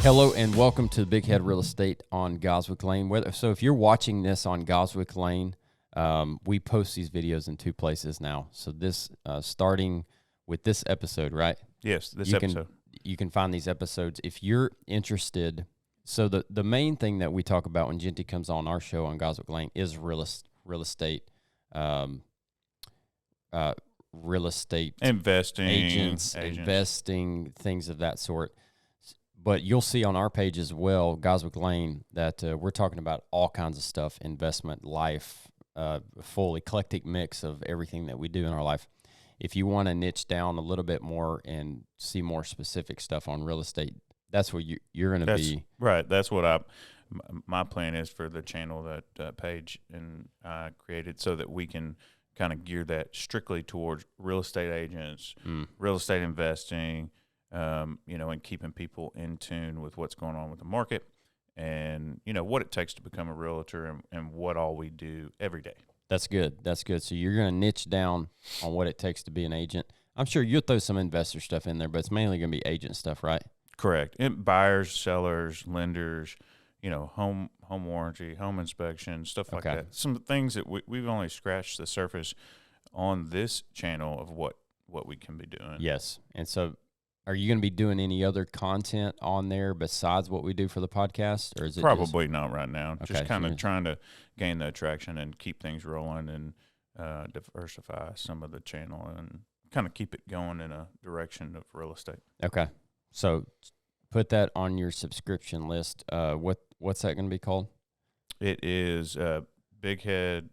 Hello and welcome to Big Head Real Estate on Goswick Lane. So if you're watching this on Goswick Lane, we post these videos in two places now. So this, starting with this episode, right? Yes, this episode. You can find these episodes if you're interested. So the main thing that we talk about when Genty comes on our show on Goswick Lane is real estate, real estate investing, agents, investing, things of that sort. But you'll see on our page as well, Goswick Lane, that we're talking about all kinds of stuff, investment, life, full eclectic mix of everything that we do in our life. If you want to niche down a little bit more and see more specific stuff on real estate, that's what you're going to be. Right. That's what my plan is for the channel that Paige and I created, so that we can kind of gear that strictly towards real estate agents, real estate investing, and keeping people in tune with what's going on with the market and, what it takes to become a realtor and what all we do every day. That's good. That's good. So you're going to niche down on what it takes to be an agent. I'm sure you'll throw some investor stuff in there, but it's mainly going to be agent stuff, right? Correct. And buyers, sellers, lenders, home warranty, home inspection, stuff like that. Some things that we've only scratched the surface on this channel of what we can be doing. Yes. And so are you going to be doing any other content on there besides what we do for the podcast? Or is it probably not right now? Okay, just kind of trying to gain that traction and keep things rolling and diversify some of the channel and kind of keep it going in a direction of real estate. Okay. So put that on your subscription list. What's that going to be called? It is Big Head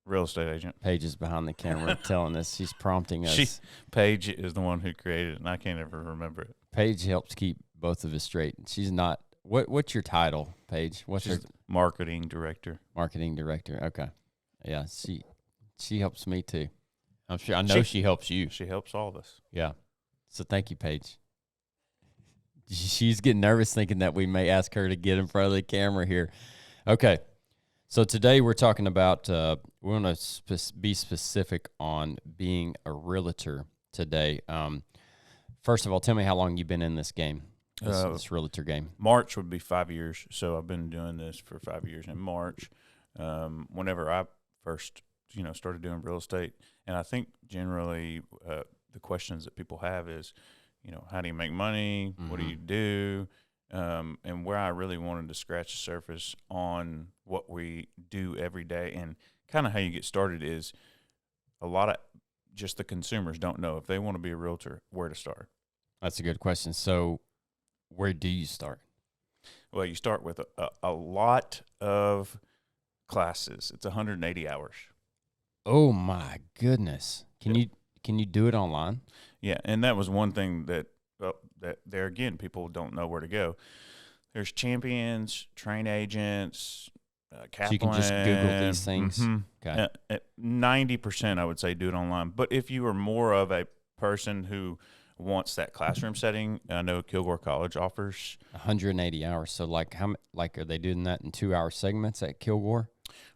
Real Estate Agent. Paige is behind the camera telling us. She's prompting us. Paige is the one who created it, and I can't ever remember it. Paige helps keep both of us straight. She's not. What's your title, Paige? She's marketing director. Marketing director. Okay. Yeah, she helps me too. I'm sure. I know she helps you. She helps all of us. Yeah. So thank you, Paige. She's getting nervous thinking that we may ask her to get in front of the camera here. Okay. So today we're talking about, we want to be specific on being a realtor today. First of all, tell me how long you've been in this game, this realtor game. March would be 5 years. So I've been doing this for 5 years. In March, whenever I first, started doing real estate, and I think generally the questions that people have is, how do you make money? Mm-hmm. What do you do? And where I really wanted to scratch the surface on what we do every day and kind of how you get started is a lot of just the consumers don't know if they want to be a realtor, where to start. That's a good question. So where do you start? Well, you start with a lot of classes. It's 180 hours. Oh my goodness. Can you do it online? Yeah. And that was one thing that there again, people don't know where to go. There's Champions, Train Agents, Kaplan. So you can just Google these things. Mm-hmm. Okay. 90%, I would say, do it online. But if you are more of a person who wants that classroom setting, I know Kilgore College offers 180 hours. So are they doing that in 2-hour segments at Kilgore?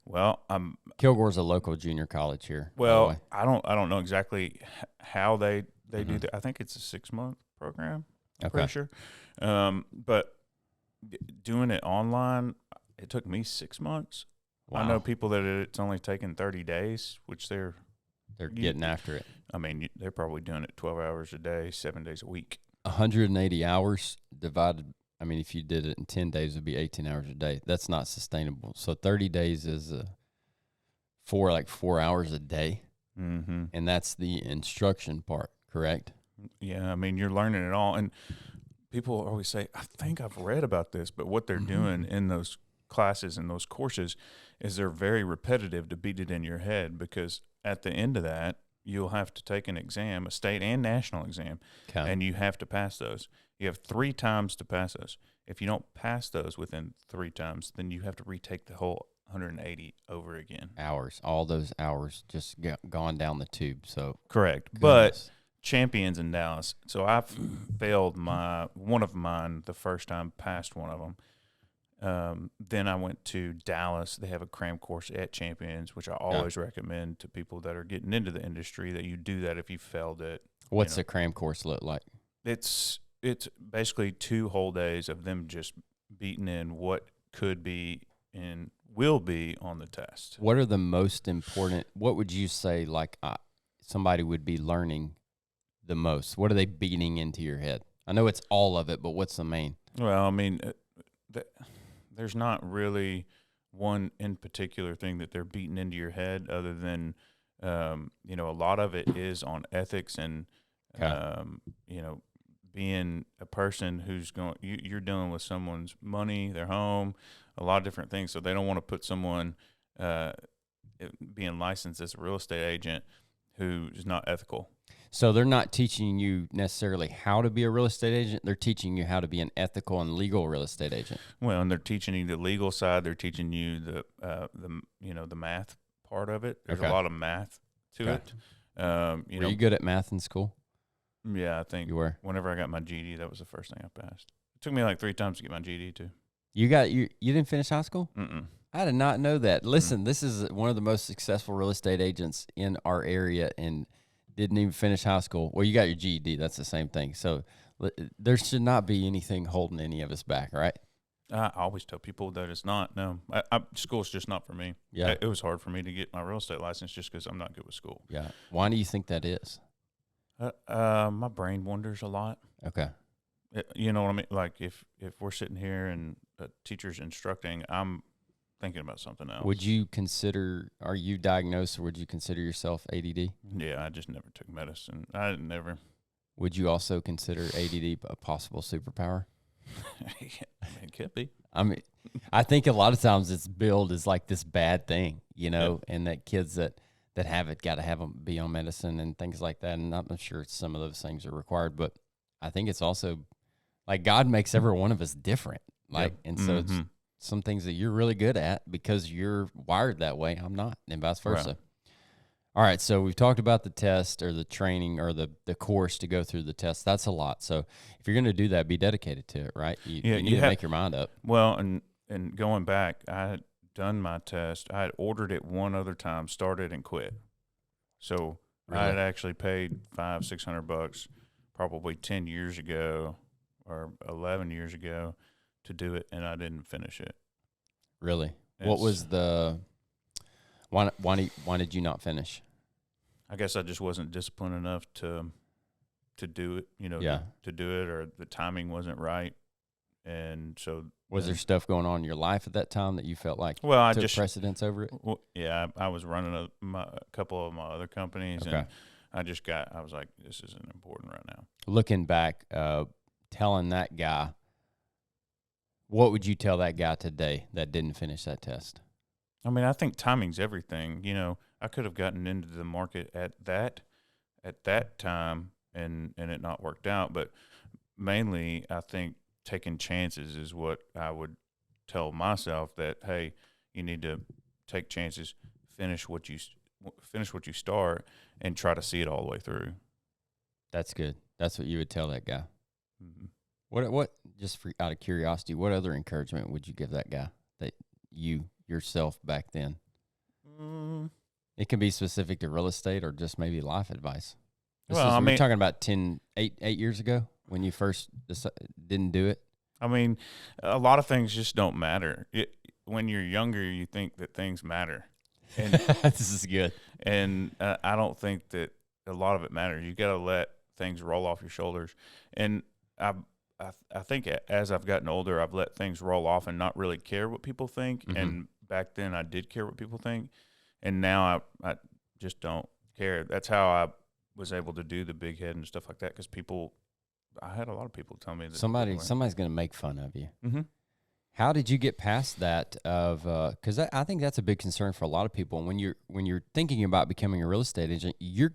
Well, Kilgore's a local junior college here. Well, I don't know exactly how they do that. I think it's a 6-month program. I'm pretty sure. But doing it online, it took me 6 months. Wow. I know people that it's only taken 30 days, which they're getting after it. I mean, they're probably doing it 12 hours a day, 7 days a week. 180 hours divided. I mean, if you did it in 10 days, it would be 18 hours a day. That's not sustainable. So 30 days is 4 hours a day. Mm-hmm. And that's the instruction part, correct? Yeah, I mean, you're learning it all. And people always say, I think I've read about this, but what they're doing in those classes and those courses is they're very repetitive to beat it in your head, because at the end of that, you'll have to take an exam, a state and national exam, and you have to pass those. You have 3 times to pass those. If you don't pass those within 3 times, then you have to retake the whole 180 over again. Hours, all those hours just gone down the tube. So correct. Goodness. But Champions in Dallas. So I failed one of mine the first time, passed one of them. Then I went to Dallas. They have a cram course at Champions, which I always recommend to people that are getting into the industry, that you do that if you failed it. What's the cram course look like? It's it's basically 2 whole days of them just beating in what could be and will be on the test. What are the most important? What would you say like somebody would be learning the most? What are they beating into your head? I know it's all of it, but what's the main? Well, I mean, there's not really one in particular thing that they're beating into your head, other than a lot of it is on ethics and being a person who's going. You're dealing with someone's money, their home, a lot of different things. So they don't want to put someone being licensed as a real estate agent who is not ethical. So they're not teaching you necessarily how to be a real estate agent. They're teaching you how to be an ethical and legal real estate agent. Well, and they're teaching you the legal side. They're teaching you the math part of it. There's a lot of math to it. Were you good at math in school? Yeah, I think you were. Whenever I got my GED, that was the first thing I passed. It took me like 3 times to get my GED too. You didn't finish high school? Mm-mm. I did not know that. Listen, this is one of the most successful real estate agents in our area and didn't even finish high school. Well, you got your GED. That's the same thing. So there should not be anything holding any of us back, right? I always tell people that it's not. No, school's just not for me. Yeah. It was hard for me to get my real estate license just because I'm not good with school. Yeah. Why do you think that is? My brain wanders a lot. Okay. You know what I mean? Like if we're sitting here and a teacher's instructing, I'm thinking about something else. Are you diagnosed, or would you consider yourself ADD? Yeah, I just never took medicine. Would you also consider ADD a possible superpower? It could be. I mean, I think a lot of times it's billed as like this bad thing, and that kids that have it got to have them be on medicine and things like that. And I'm not sure some of those things are required, but I think it's also like God makes every one of us different. And so it's some things that you're really good at because you're wired that way. I'm not, and vice versa. Right. All right. So we've talked about the test or the training or the course to go through the test. That's a lot. So if you're going to do that, be dedicated to it, right? You need to make your mind up. Well, and going back, I had done my test. I had ordered it one other time, started and quit. So Really? I had actually paid $500-600 probably 10 years ago or 11 years ago to do it, and I didn't finish it. Really? What was why did you not finish? I guess I just wasn't disciplined enough to do it, to do it, or the timing wasn't right. And so was there stuff going on in your life at that time that you felt like took precedence over it? Well, yeah, I was running a couple of my other companies, and I was like, this isn't important right now. Looking back, telling that guy, what would you tell that guy today that didn't finish that test? I mean, I think timing's everything. I could have gotten into the market at that time and it not worked out. But mainly, I think taking chances is what I would tell myself, that, hey, you need to take chances, finish what you start, and try to see it all the way through. That's good. That's what you would tell that guy. Mm-hmm. What just out of curiosity, what other encouragement would you give that guy that you yourself back then? It can be specific to real estate or just maybe life advice. We're talking about 8 years ago when you first didn't do it. I mean, a lot of things just don't matter. When you're younger, you think that things matter. And this is good. And I don't think that a lot of it matters. You got to let things roll off your shoulders. And I think as I've gotten older, I've let things roll off and not really care what people think. Mm-hmm. And back then I did care what people think. And now I just don't care. That's how I was able to do the big head and stuff like that, because I had a lot of people tell me that somebody's going to make fun of you. Mm-hmm. How did you get past that? Because I think that's a big concern for a lot of people. When you're thinking about becoming a real estate agent, you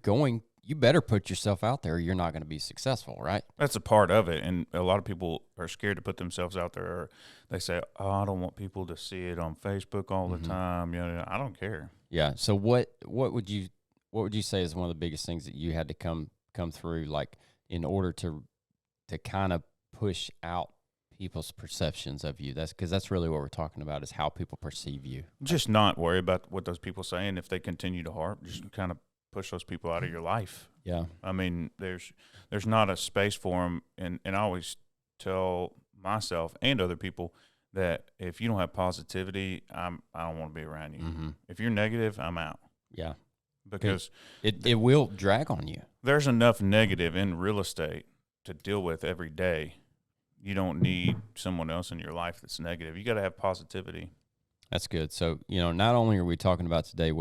better put yourself out there or you're not going to be successful, right? That's a part of it. And a lot of people are scared to put themselves out there. Or they say, oh, I don't want people to see it on Facebook all the time. I don't care. Yeah. So what would you say is one of the biggest things that you had to come through, like, in order to kind of push out people's perceptions of you? That's really what we're talking about, is how people perceive you. Just not worry about what those people say. And if they continue to harp, just kind of push those people out of your life. Yeah. I mean, there's not a space for them, and I always tell myself and other people that if you don't have positivity, I don't want to be around you. Mm-hmm. If you're negative, I'm out. Yeah. Because it will drag on you. There's enough negative in real estate to deal with every day. You don't need someone else in your life that's negative. You got to have positivity. That's good. So, not only are we talking about today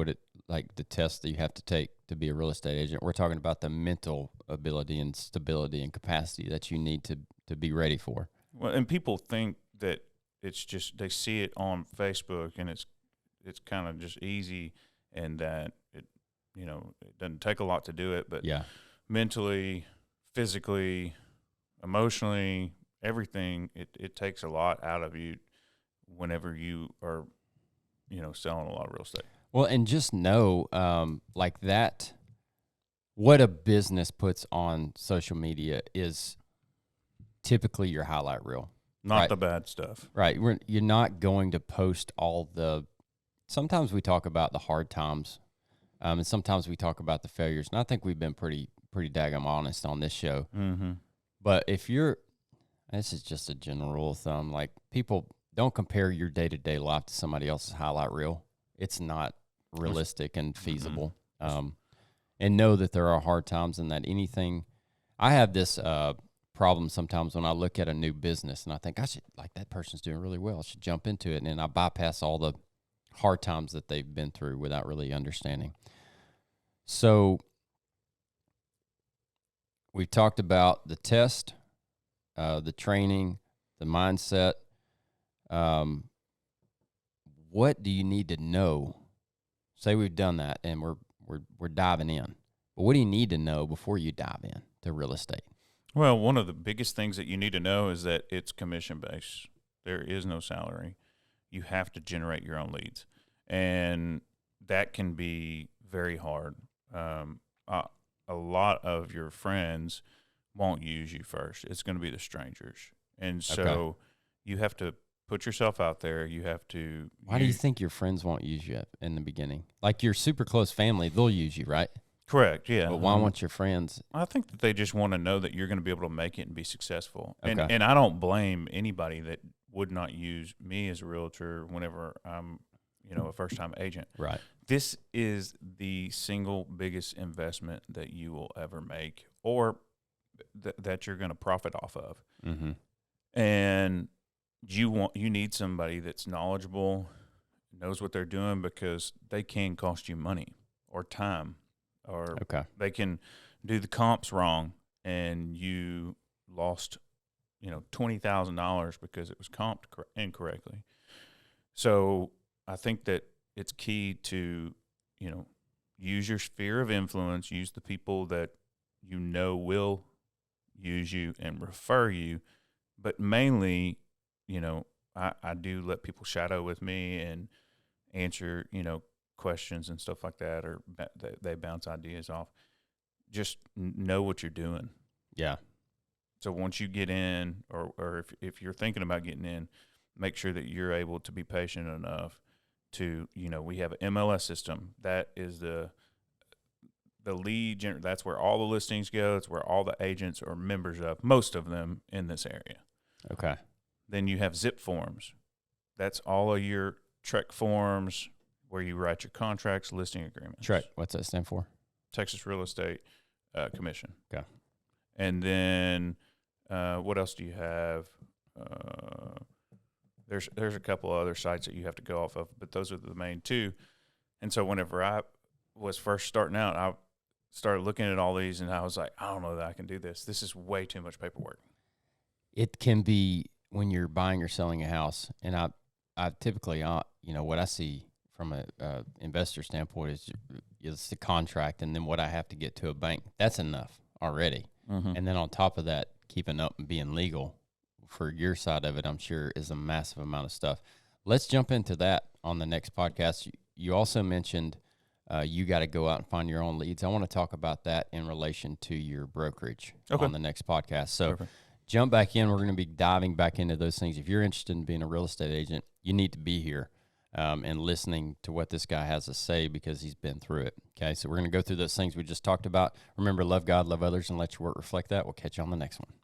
like the test that you have to take to be a real estate agent, we're talking about the mental ability and stability and capacity that you need to be ready for. Well, and people think that it's just, they see it on Facebook and it's kind of just easy, and that it doesn't take a lot to do it, but yeah, mentally, physically, emotionally, everything, it takes a lot out of you whenever you are, selling a lot of real estate. Well, and just know, like that, what a business puts on social media is typically your highlight reel. Not right? The bad stuff. Right. You're not going to post sometimes we talk about the hard times, and sometimes we talk about the failures. And I think we've been pretty daggum honest on this show. Mm-hmm. But this is just a general rule of thumb, like people don't compare your day-to-day life to somebody else's highlight reel. It's not realistic and feasible. Mm-hmm. And know that there are hard times, and that I have this problem sometimes when I look at a new business and I think that person's doing really well. I should jump into it. And then I bypass all the hard times that they've been through without really understanding. So we talked about the test, the training, the mindset. What do you need to know? Say we've done that and we're diving in. But what do you need to know before you dive in to real estate? Well, one of the biggest things that you need to know is that it's commission-based. There is no salary. You have to generate your own leads, and that can be very hard. A lot of your friends won't use you first. It's going to be the strangers. And so you have to put yourself out there. You have to. Why do you think your friends won't use you in the beginning? Like your super close family, they'll use you, right? Correct, yeah. But why won't your friends? I think that they just want to know that you're going to be able to make it and be successful. Okay. And I don't blame anybody that would not use me as a realtor whenever I'm, a first-time agent. Right. This is the single biggest investment that you will ever make, or that you're going to profit off of. Mm-hmm. And you need somebody that's knowledgeable, knows what they're doing, because they can cost you money or time. Or they can do the comps wrong, and you lost, $20,000 because it was comped incorrectly. So I think that it's key to, use your sphere of influence, use the people that will use you and refer you, but mainly, I do let people shadow with me and answer, questions and stuff like that, or they bounce ideas off. Just know what you're doing. Yeah. So once you get in, or if you're thinking about getting in, make sure that you're able to be patient enough to, we have an MLS system. That is the lead that's where all the listings go. It's where all the agents are members of, most of them in this area. Okay. Then you have zip forms. That's all of your TREC forms, where you write your contracts, listing agreements. TREC, what's that stand for? Texas Real Estate Commission. Okay. And then what else do you have? There's a couple of other sites that you have to go off of, but those are the main two. And so whenever I was first starting out, I started looking at all these, and I was like, I don't know that I can do this. This is way too much paperwork. It can be when you're buying or selling a house, and I typically, what I see from a investor standpoint is the contract, and then what I have to get to a bank. That's enough already. Mm-hmm. And then on top of that, keeping up and being legal for your side of it, I'm sure, is a massive amount of stuff. Let's jump into that on the next podcast. You also mentioned you got to go out and find your own leads. I want to talk about that in relation to your brokerage on the next podcast. So jump back in. We're going to be diving back into those things. If you're interested in being a real estate agent, you need to be here. and listening to what this guy has to say because he's been through it. Okay, so we're going to go through those things we just talked about. Remember, love God, love others, and let your work reflect that. We'll catch you on the next one.